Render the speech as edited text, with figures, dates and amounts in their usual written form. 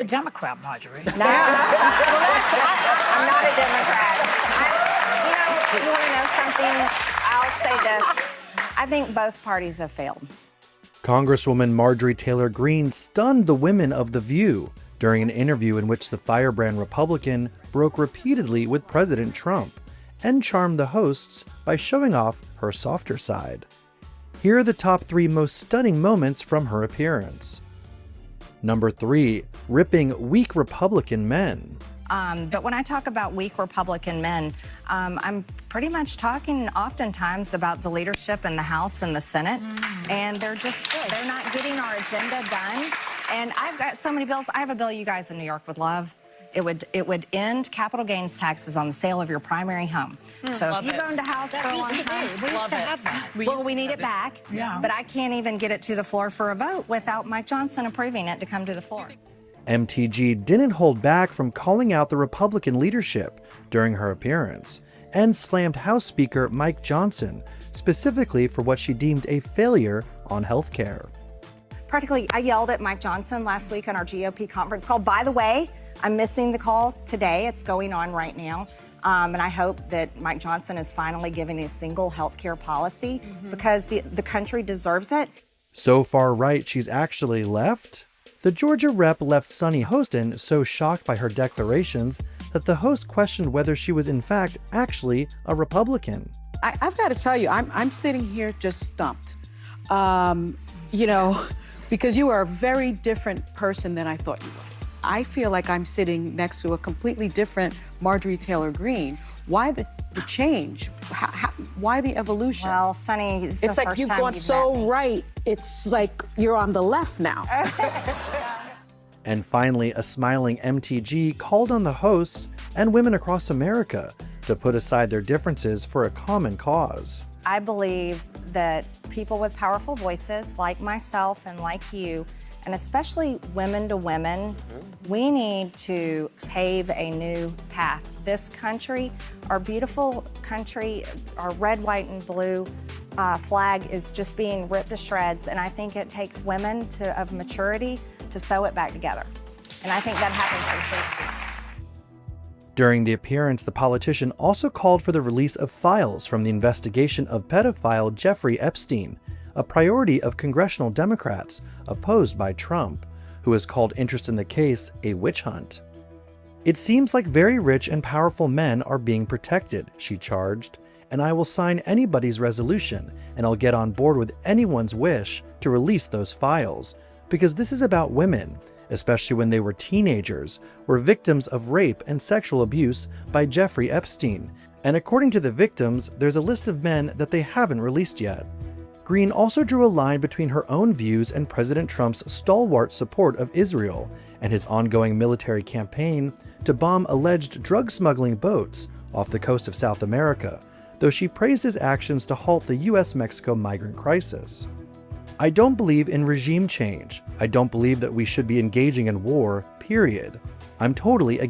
A Democrat, Marjorie. No, I'm not a Democrat. You want to know something? I'll say this. I think both parties have failed. Congresswoman Marjorie Taylor Greene stunned the women of The View during an interview in which the firebrand Republican broke repeatedly with President Trump and charmed the hosts by showing off her softer side. Here are the top 3 most stunning moments from her appearance. Number 3, ripping weak Republican men. But when I talk about weak Republican men, I'm pretty much talking oftentimes about the leadership in the House and the Senate, and they're not getting our agenda done. And I've got so many bills. I have a bill you guys in New York would love. It would end capital gains taxes on the sale of your primary home. So if you've owned a house for a long time, We used to have that. we need it back. Yeah. But I can't even get it to the floor for a vote without Mike Johnson approving it to come to the floor. MTG didn't hold back from calling out the Republican leadership during her appearance and slammed House Speaker Mike Johnson specifically for what she deemed a failure on health care. Practically, I yelled at Mike Johnson last week on our GOP conference call. By the way, I'm missing the call today. It's going on right now. And I hope that Mike Johnson is finally giving a single health care policy because the country deserves it. So far right, she's actually left? The Georgia rep left Sunny Hostin so shocked by her declarations that the host questioned whether she was in fact actually a Republican. I've got to tell you, I'm sitting here just stumped. Because you are a very different person than I thought you were. I feel like I'm sitting next to a completely different Marjorie Taylor Greene. Why the change? Why the evolution? Well, Sunny, It's like you've gone so right, it's like you're on the left now. And finally, a smiling MTG called on the hosts and women across America to put aside their differences for a common cause. I believe that people with powerful voices like myself and like you, and especially women to women, we need to pave a new path. This country, our beautiful country, our red, white, and blue flag is just being ripped to shreds, and I think it takes women of maturity to sew it back together. And I think that happens through free speech. During the appearance, the politician also called for the release of files from the investigation of pedophile Jeffrey Epstein, a priority of congressional Democrats opposed by Trump, who has called interest in the case a witch hunt. It seems like very rich and powerful men are being protected, she charged, and I will sign anybody's resolution and I'll get on board with anyone's wish to release those files, because this is about women, especially when they were teenagers, were victims of rape and sexual abuse by Jeffrey Epstein. And according to the victims, there's a list of men that they haven't released yet. Greene also drew a line between her own views and President Trump's stalwart support of Israel and his ongoing military campaign to bomb alleged drug smuggling boats off the coast of South America, though she praised his actions to halt the US-Mexico migrant crisis. I don't believe in regime change. I don't believe that we should be engaging in war, period. I'm totally against